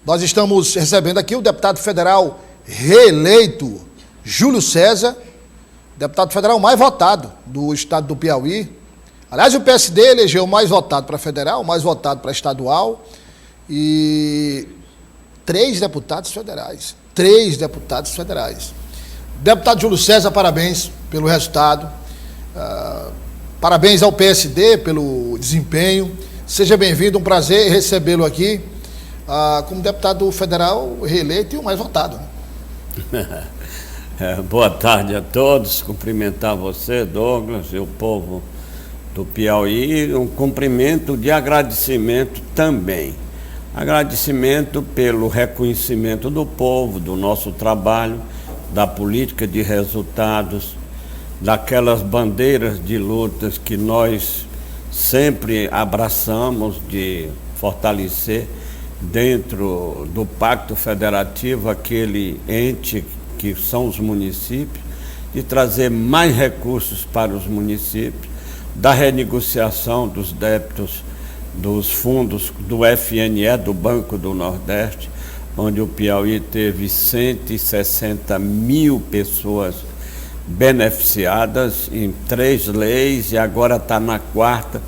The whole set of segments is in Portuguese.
Nós estamos recebendo aqui o deputado federal reeleito, Júlio César, deputado federal mais votado do estado do Piauí. Aliás, o PSD elegeu o mais votado para federal, o mais votado para estadual e 3 deputados federais. Deputado Júlio César, parabéns pelo resultado. Parabéns ao PSD pelo desempenho. Seja bem-vindo, um prazer recebê-lo aqui como deputado federal reeleito e o mais votado. Boa tarde a todos, cumprimentar você, Douglas, e o povo do Piauí, um cumprimento de agradecimento também. Agradecimento pelo reconhecimento do povo, do nosso trabalho, da política de resultados, daquelas bandeiras de lutas que nós sempre abraçamos de fortalecer dentro do Pacto Federativo, aquele ente que são os municípios, de trazer mais recursos para os municípios, da renegociação dos débitos dos fundos do FNE, do Banco do Nordeste, onde o Piauí teve 160 mil pessoas beneficiadas em 3 leis e agora está na 4ª,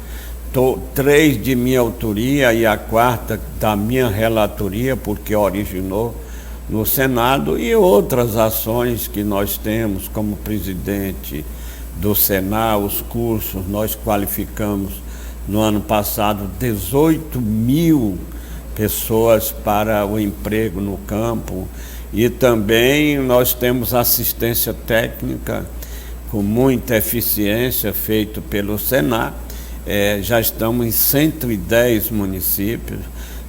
3 de minha autoria e a 4ª da minha relatoria, porque originou no Senado, e outras ações que nós temos como presidente do Senado, os cursos, nós qualificamos no ano passado 18 mil pessoas para o emprego no campo, e também nós temos assistência técnica com muita eficiência feito pelo Senado. Já estamos em 110 municípios.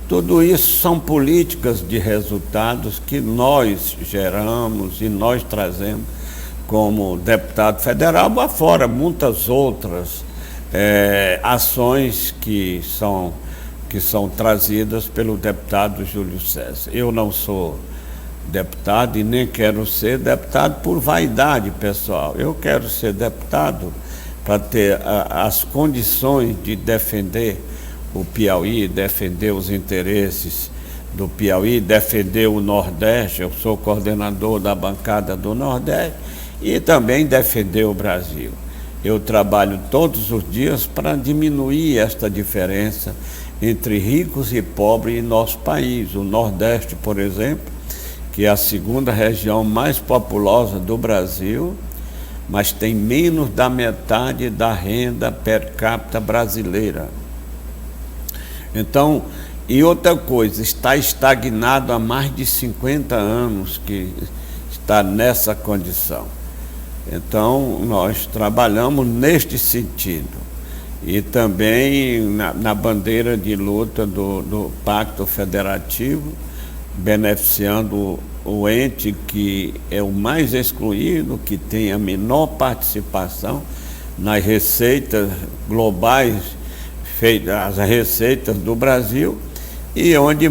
Tudo isso são políticas de resultados que nós geramos e nós trazemos como deputado federal, afora muitas outras ações que são trazidas pelo deputado Júlio César. Eu não sou deputado e nem quero ser deputado por vaidade pessoal. Eu quero ser deputado para ter as condições de defender o Piauí, defender os interesses do Piauí, defender o Nordeste. Eu sou coordenador da bancada do Nordeste e também defender o Brasil. Eu trabalho todos os dias para diminuir esta diferença entre ricos e pobres em nosso país. O Nordeste, por exemplo, que é a 2ª região mais populosa do Brasil, mas tem menos da metade da renda per capita brasileira. Então, e outra coisa, está estagnado há mais de 50 anos que está nessa condição. Então, nós trabalhamos neste sentido. E também na bandeira de luta do Pacto Federativo, beneficiando o ente que é o mais excluído, que tem a menor participação nas receitas globais, as receitas do Brasil, e onde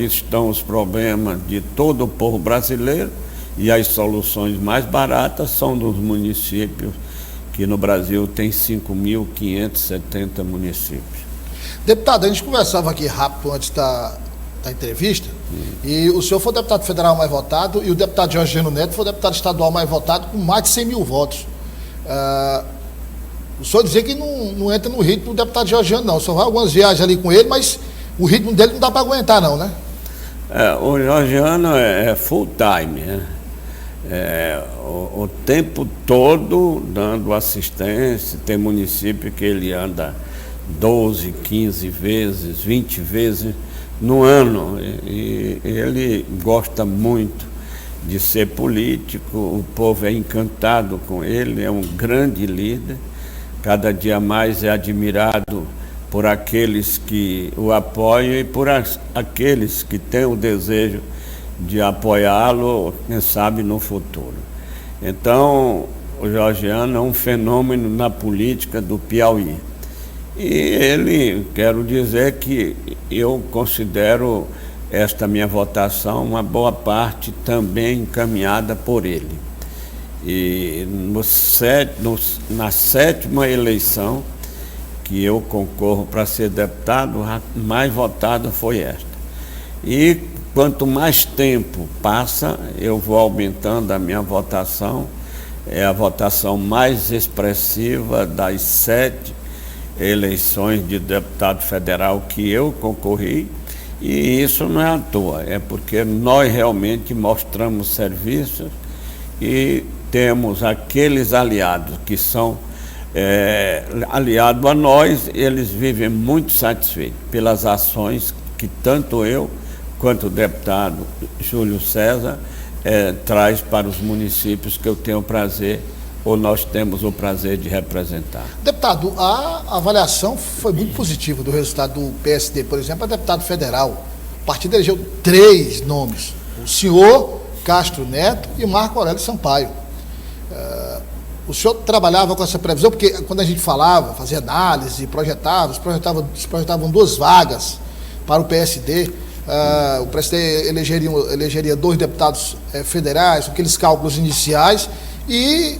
estão os problemas de todo o povo brasileiro, e as soluções mais baratas são dos municípios, que no Brasil tem 5.570 municípios. Deputado, a gente conversava aqui rápido antes da entrevista, e o senhor foi o deputado federal mais votado e o deputado Georgiano Neto foi o deputado estadual mais votado com mais de 100 mil votos. O senhor dizia que não entra no ritmo do deputado Georgiano, não. O senhor vai algumas viagens ali com ele, mas o ritmo dele não dá para aguentar, não, né? O Georgiano é full time, né? O tempo todo dando assistência. Tem município que ele anda 12, 15 vezes, 20 vezes no ano, e ele gosta muito de ser político. O povo é encantado com ele, é um grande líder, cada dia mais é admirado por aqueles que o apoiam e por aqueles que têm o desejo de apoiá-lo, quem sabe, no futuro. Então, o Georgiano é um fenômeno na política do Piauí. E ele, quero dizer que eu considero esta minha votação uma boa parte também encaminhada por ele. E na 7ª eleição que eu concorro para ser deputado, a mais votada foi esta. E quanto mais tempo passa, eu vou aumentando a minha votação. É a votação mais expressiva das 7 eleições de deputado federal que eu concorri, e isso não é à toa, é porque nós realmente mostramos serviços e temos aqueles aliados que são aliados a nós, eles vivem muito satisfeitos pelas ações que tanto eu quanto o deputado Júlio César traz para os municípios que eu tenho o prazer, ou nós temos o prazer de representar. Deputado, a avaliação foi muito positiva do resultado do PSD, por exemplo, a deputado federal. O partido elegeu 3 nomes: o senhor Castro Neto e o Marco Aurélio Sampaio. O senhor trabalhava com essa previsão, porque quando a gente falava, fazia análise, projetavam 2 vagas para o PSD. O PSD elegeria 2 deputados federais, aqueles cálculos iniciais, e,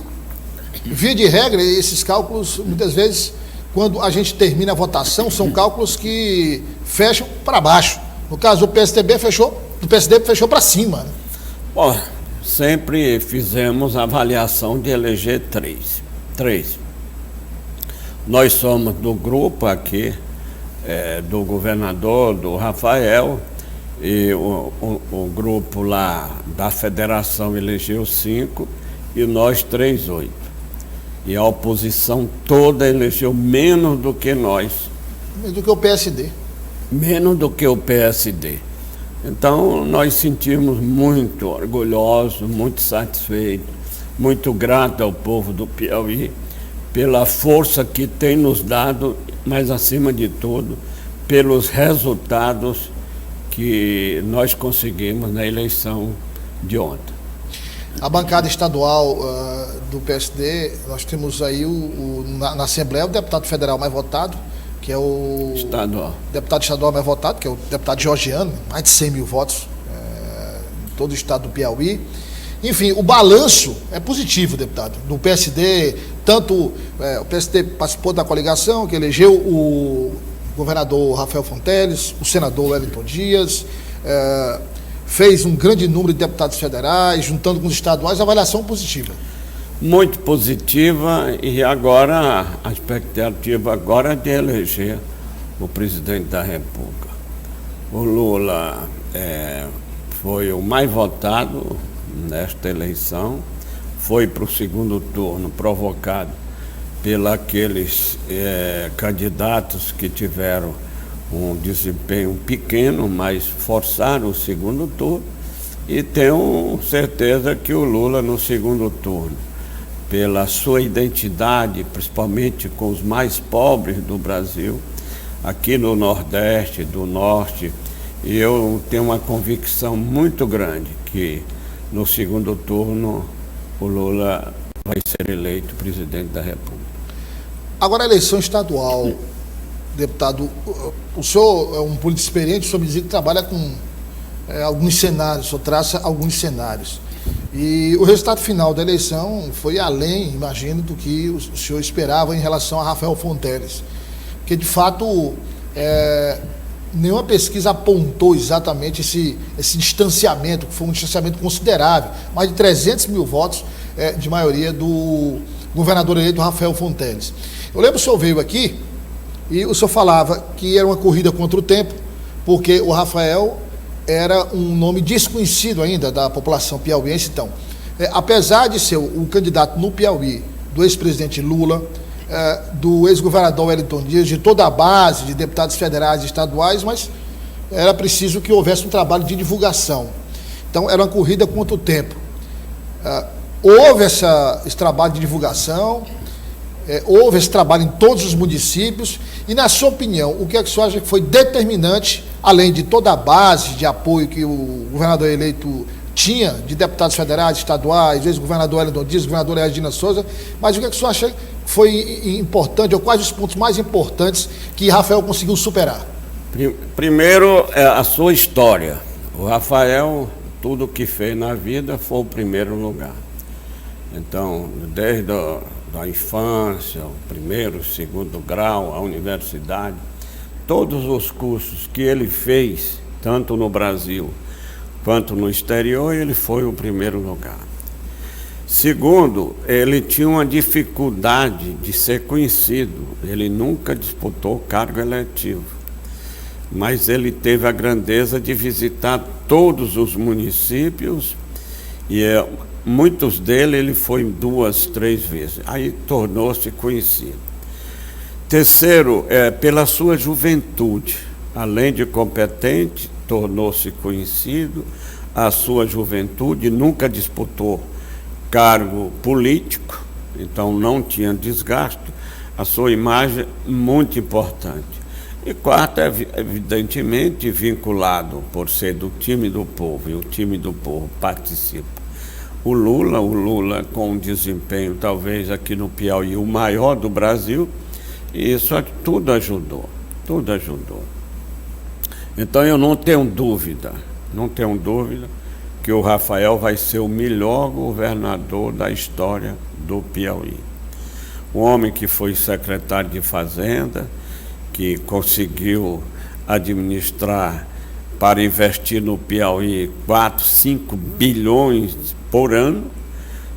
via de regra, esses cálculos, muitas vezes, quando a gente termina a votação, são cálculos que fecham para baixo. No caso, o PSD fechou para cima, né? Bom, sempre fizemos a avaliação de eleger 3. Nós somos do grupo aqui, do governador, do Rafael, e o grupo lá da federação elegeu 5 e nós 3, 8. E a oposição toda elegeu menos do que nós. Menos do que o PSD. Menos do que o PSD. Então, nós sentimos muito orgulhosos, muito satisfeitos, muito gratos ao povo do Piauí pela força que tem nos dado, mas, acima de tudo, pelos resultados que nós conseguimos na eleição de ontem. A bancada estadual do PSD, nós temos aí na Assembleia o deputado federal mais votado, que é o deputado estadual mais votado, que é o deputado georgiano, mais de 100 mil votos em todo o estado do Piauí. Enfim, o balanço é positivo, deputado, do PSD. Tanto o PSD participou da coligação, que elegeu o governador Rafael Fonteles, o senador Wellington Dias, fez um grande número de deputados federais, juntando com os estaduais, avaliação positiva. Muito positiva, e agora a expectativa agora é de eleger o presidente da República. O Lula foi o mais votado nesta eleição, foi para o segundo turno provocado pelos candidatos que tiveram um desempenho pequeno, mas forçaram o segundo turno, e tenho certeza que o Lula no segundo turno, pela sua identidade, principalmente com os mais pobres do Brasil, aqui no Nordeste, do Norte, e eu tenho uma convicção muito grande que no segundo turno o Lula vai ser eleito presidente da República. Agora, a eleição estadual, deputado, o senhor é um político experiente, o senhor me diz que trabalha com alguns cenários, o senhor traça alguns cenários. E o resultado final da eleição foi além, imagino, do que o senhor esperava em relação a Rafael Fonteles. Porque, de fato, nenhuma pesquisa apontou exatamente esse distanciamento, que foi um distanciamento considerável, mais de 300 mil votos de maioria do governador eleito Rafael Fonteles. Eu lembro que o senhor veio aqui e o senhor falava que era uma corrida contra o tempo, porque o Rafael era um nome desconhecido ainda da população piauiense. Então, apesar de ser o candidato no Piauí do ex-presidente Lula, do ex-governador Wellington Dias, de toda a base de deputados federais e estaduais, mas era preciso que houvesse um trabalho de divulgação. Então, era uma corrida contra o tempo. Houve esse trabalho de divulgação, houve esse trabalho em todos os municípios, e, na sua opinião, o que é que o senhor acha que foi determinante, além de toda a base de apoio que o governador eleito tinha, de deputados federais, estaduais, ex-governador Wellington Dias, governadora Regina Souza, mas o que é que o senhor acha que foi importante, ou quais os pontos mais importantes que Rafael conseguiu superar? Primeiro, a sua história. O Rafael, tudo o que fez na vida foi o primeiro lugar. Então, desde a infância, o primeiro, segundo grau, a universidade, todos os cursos que ele fez, tanto no Brasil quanto no exterior, ele foi o primeiro lugar. Segundo, ele tinha uma dificuldade de ser conhecido, ele nunca disputou cargo eletivo, mas ele teve a grandeza de visitar todos os municípios e muitos deles ele foi 2, 3 vezes, aí tornou-se conhecido. Terceiro, pela sua juventude, além de competente, tornou-se conhecido, a sua juventude, nunca disputou cargo político, então não tinha desgaste, a sua imagem muito importante. E quarto, evidentemente, vinculado por ser do time do povo, e o time do povo participa. O Lula com um desempenho, talvez aqui no Piauí, o maior do Brasil, e isso tudo ajudou. Então eu não tenho dúvida que o Rafael vai ser o melhor governador da história do Piauí. Um homem que foi secretário de Fazenda, que conseguiu administrar para investir no Piauí 4, 5 bilhões por ano.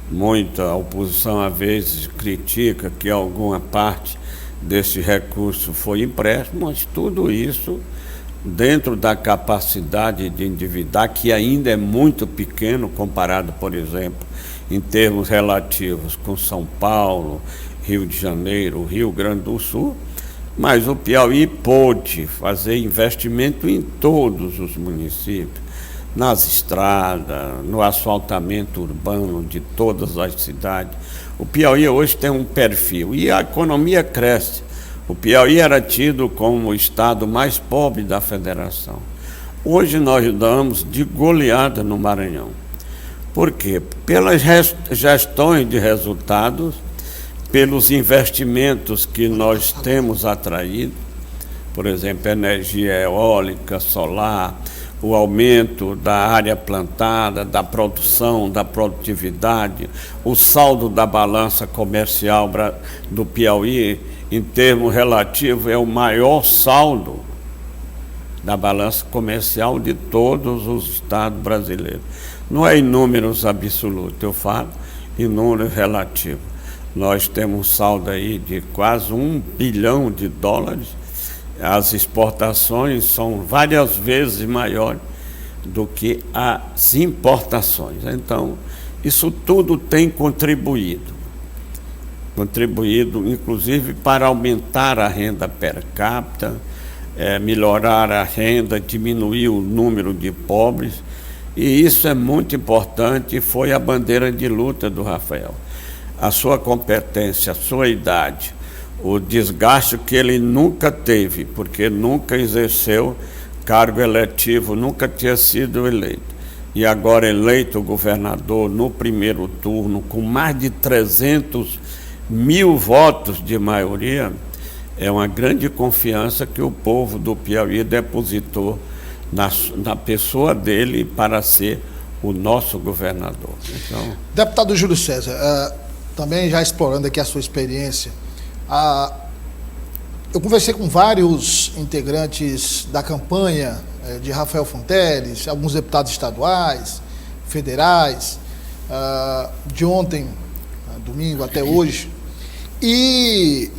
Muita oposição às vezes critica que alguma parte desse recurso foi empréstimo, mas tudo isso dentro da capacidade de endividar, que ainda é muito pequeno comparado, por exemplo, em termos relativos com São Paulo, Rio de Janeiro, Rio Grande do Sul, mas o Piauí pôde fazer investimento em todos os municípios, nas estradas, no asfaltamento urbano de todas as cidades. O Piauí hoje tem um perfil e a economia cresce. O Piauí era tido como o estado mais pobre da federação. Hoje nós damos de goleada no Maranhão. Por quê? Pelas gestões de resultados, pelos investimentos que nós temos atraído, por exemplo, energia eólica, solar, o aumento da área plantada, da produção, da produtividade, o saldo da balança comercial do Piauí, em termos relativos, é o maior saldo da balança comercial de todos os estados brasileiros. Não é em números absolutos, eu falo em números relativos. Nós temos um saldo aí de quase $1 bilhão. As exportações são várias vezes maiores do que as importações. Então, isso tudo tem contribuído inclusive para aumentar a renda per capita, melhorar a renda, diminuir o número de pobres, e isso é muito importante, foi a bandeira de luta do Rafael. A sua competência, a sua idade, o desgaste que ele nunca teve, porque nunca exerceu cargo eletivo, nunca tinha sido eleito. E agora eleito governador no primeiro turno, com mais de 300 mil votos de maioria, é uma grande confiança que o povo do Piauí depositou na pessoa dele para ser o nosso governador. Então... Deputado Júlio César, também já explorando aqui a sua experiência, eu conversei com vários integrantes da campanha de Rafael Fonteles, alguns deputados estaduais, federais, de ontem, domingo até hoje, e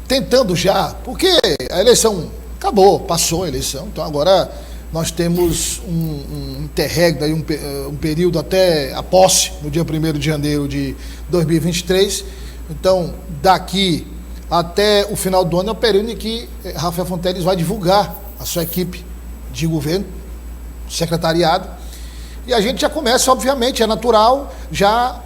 tentando já, porque a eleição acabou, passou a eleição, então agora nós temos um interregno, aí um período até a posse, no dia 1º de janeiro de 2023, então daqui até o final do ano é o período em que Rafael Fonteles vai divulgar a sua equipe de governo, secretariado, e a gente já começa, obviamente, é natural, já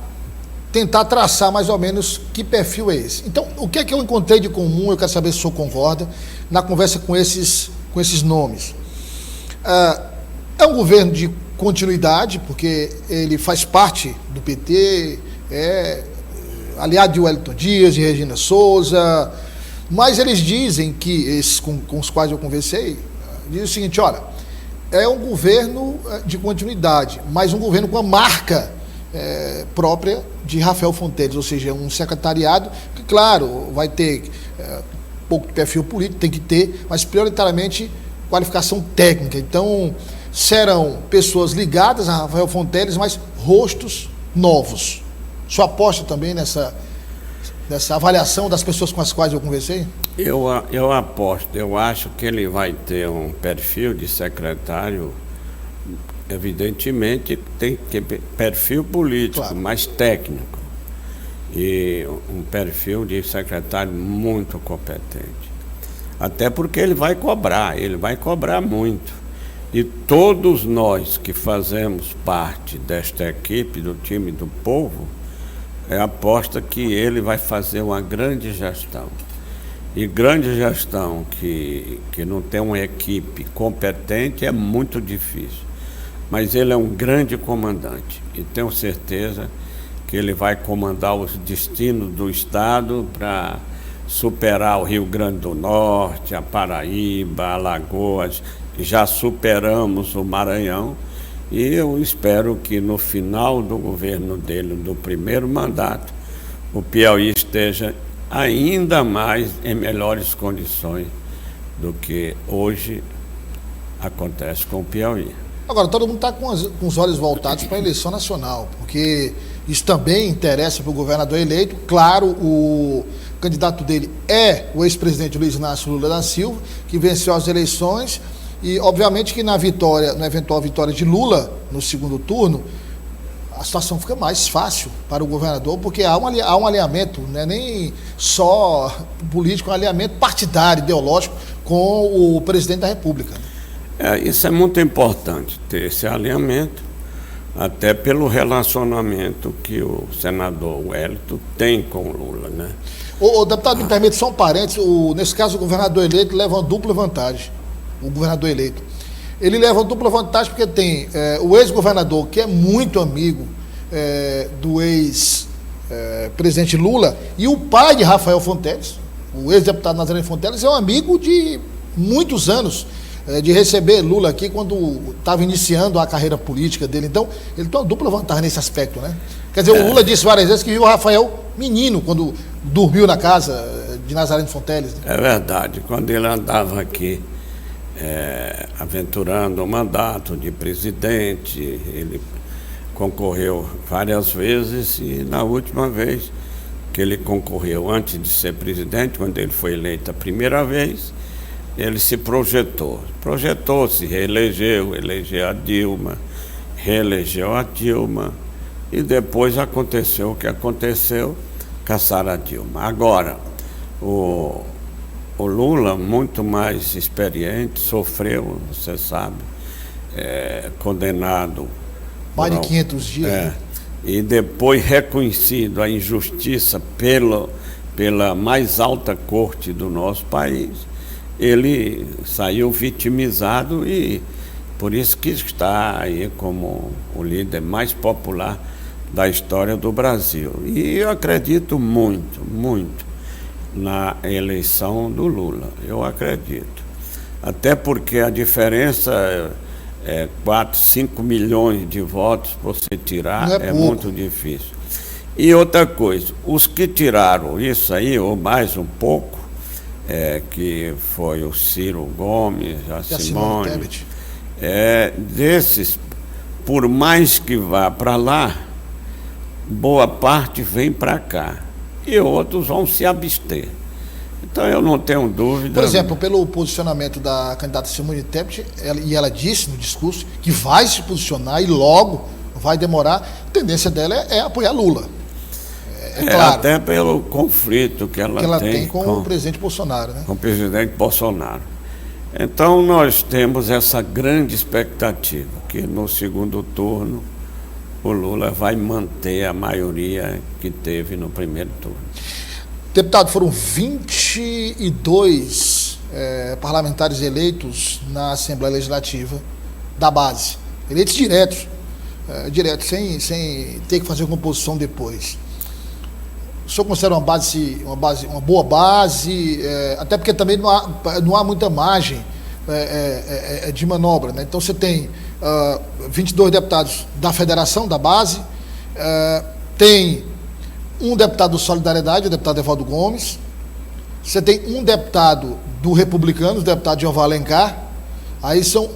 tentar traçar mais ou menos que perfil é esse. Então, o que é que eu encontrei de comum, eu quero saber se o senhor concorda, na conversa com esses nomes. É um governo de continuidade, porque ele faz parte do PT, é aliado de Wellington Dias, de Regina Souza, mas eles dizem que, esses com os quais eu conversei, dizem o seguinte, olha, é um governo de continuidade, mas um governo com a marca própria de Rafael Fonteles, ou seja, um secretariado que, claro, vai ter pouco de perfil político, tem que ter, mas prioritariamente qualificação técnica. Então, serão pessoas ligadas a Rafael Fonteles, mas rostos novos. O senhor aposta também nessa avaliação das pessoas com as quais eu conversei? Eu aposto, eu acho que ele vai ter um perfil de secretário, evidentemente tem que perfil político, claro, mas técnico, e um perfil de secretário muito competente. Até porque ele vai cobrar muito. E todos nós que fazemos parte desta equipe, do time do povo, aposta que ele vai fazer uma grande gestão. E grande gestão que não tem uma equipe competente é muito difícil. Mas ele é um grande comandante e tenho certeza que ele vai comandar os destinos do Estado para superar o Rio Grande do Norte, a Paraíba, Alagoas. Já superamos o Maranhão e eu espero que no final do governo dele, do primeiro mandato, o Piauí esteja ainda mais em melhores condições do que hoje acontece com o Piauí. Agora, todo mundo está com os olhos voltados para a eleição nacional, porque isso também interessa para o governador eleito. Claro, o candidato dele é o ex-presidente Luiz Inácio Lula da Silva, que venceu as eleições, e obviamente que na eventual vitória de Lula no segundo turno, a situação fica mais fácil para o governador, porque há um alinhamento, não é nem só político, é um alinhamento partidário, ideológico com o presidente da República. Isso é muito importante, ter esse alinhamento, até pelo relacionamento que o senador Wellington tem com o Lula, né? O deputado, me permite só um parênteses, nesse caso o governador eleito leva uma dupla vantagem, o governador eleito. Ele leva uma dupla vantagem porque tem o ex-governador, que é muito amigo do ex-presidente Lula, e o pai de Rafael Fonteles, o ex-deputado Nazareno Fonteles, é um amigo de muitos anos, de receber Lula aqui quando estava iniciando a carreira política dele. Então, ele tem uma dupla vantagem nesse aspecto, né? Quer dizer, o Lula disse várias vezes que viu o Rafael menino quando dormiu na casa de Nazareno Fonteles. Né? É verdade. Quando ele andava aqui aventurando o mandato de presidente, ele concorreu várias vezes e na última vez que ele concorreu, antes de ser presidente, quando ele foi eleito a primeira vez, ele se projetou-se, reelegeu, elegeu a Dilma, reelegeu a Dilma, e depois aconteceu o que aconteceu, caçaram a Dilma. Agora, o Lula, muito mais experiente, sofreu, você sabe, condenado... Mais de 500 dias. E depois reconhecido a injustiça pela mais alta corte do nosso país, ele saiu vitimizado e por isso que está aí como o líder mais popular da história do Brasil. E eu acredito muito, muito na eleição do Lula, eu acredito. Até porque a diferença 4, 5 milhões de votos você tirar é muito difícil. E outra coisa, os que tiraram isso aí, ou mais um pouco, que foi o Ciro Gomes, a Simone, desses, por mais que vá para lá, boa parte vem para cá e outros vão se abster. Então eu não tenho dúvida. Por exemplo, pelo posicionamento da candidata Simone Tebet, ela disse no discurso que vai se posicionar e logo, vai demorar, a tendência dela é apoiar Lula. Claro, até pelo conflito que ela tem com o presidente Bolsonaro, né? Com o presidente Bolsonaro. Então nós temos essa grande expectativa que no segundo turno o Lula vai manter a maioria que teve no primeiro turno. Deputado, foram 22 parlamentares eleitos na Assembleia Legislativa da base, eleitos diretos, sem ter que fazer composição depois. O senhor considera uma boa base, até porque também não há muita margem de manobra, né? Então você tem 22 deputados da federação, da base, tem um deputado do Solidariedade, o deputado Evaldo Gomes, você tem um deputado do Republicanos, o deputado Jeová Alencar, Aí são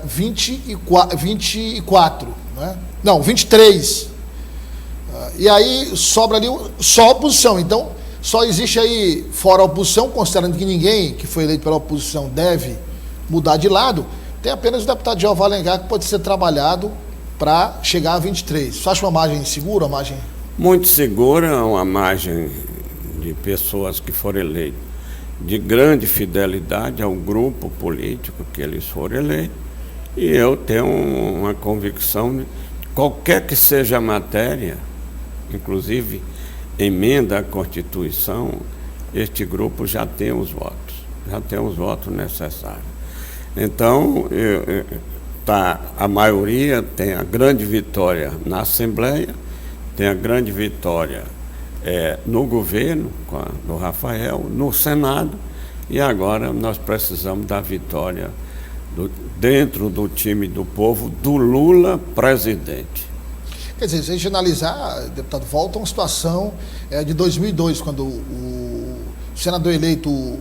24, né? Não, 23. E aí sobra ali só a oposição. Então, só existe aí, fora a oposição, considerando que ninguém que foi eleito pela oposição deve mudar de lado, tem apenas o deputado Jeová Alencar que pode ser trabalhado para chegar a 23. Você acha uma margem segura, uma margem... Muito segura, uma margem de pessoas que foram eleitas de grande fidelidade ao grupo político que eles foram eleitos. E eu tenho uma convicção, qualquer que seja a matéria, inclusive emenda à Constituição, este grupo já tem os votos necessários. Então, a maioria tem a grande vitória na Assembleia, tem a grande vitória no governo, do Rafael, no Senado, e agora nós precisamos da vitória dentro do time do povo, do Lula presidente. Quer dizer, se a gente analisar, deputado, volta a uma situação de 2002, quando o senador eleito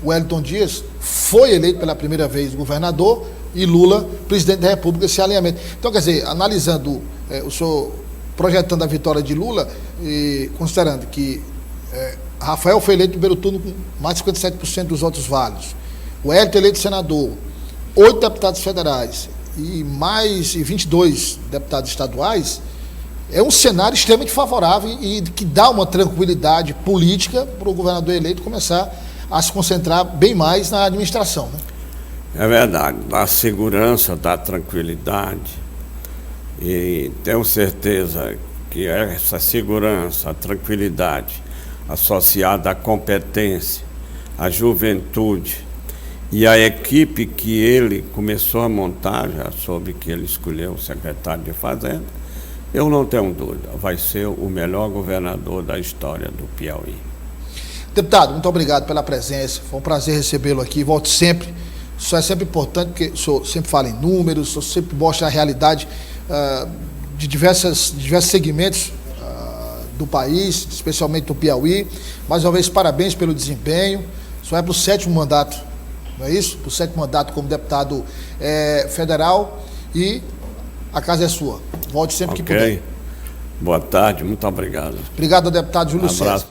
Wellington Dias foi eleito pela primeira vez governador e Lula presidente da República, esse alinhamento. Então, quer dizer, analisando, o senhor projetando a vitória de Lula e considerando que Rafael foi eleito no primeiro turno com mais de 57% dos votos válidos, o Wellington eleito senador, 8 deputados federais e mais 22 deputados estaduais, é um cenário extremamente favorável e que dá uma tranquilidade política para o governador eleito começar a se concentrar bem mais na administração, né? É verdade, dá segurança, dá tranquilidade, e tenho certeza que essa segurança, a tranquilidade, associada à competência, à juventude e à equipe que ele começou a montar, já soube que ele escolheu o secretário de Fazenda, eu não tenho dúvida, vai ser o melhor governador da história do Piauí. Deputado, muito obrigado pela presença, foi um prazer recebê-lo aqui, volte sempre. Isso é sempre importante, porque o senhor sempre fala em números, o senhor sempre mostra a realidade de diversos segmentos do país, especialmente do Piauí. Mais uma vez, parabéns pelo desempenho. O senhor é para o 7º mandato, não é isso? Para o 7º mandato como deputado federal, e a casa é sua. Volte sempre que puder. Boa tarde, muito obrigado. Obrigado ao deputado Júlio César.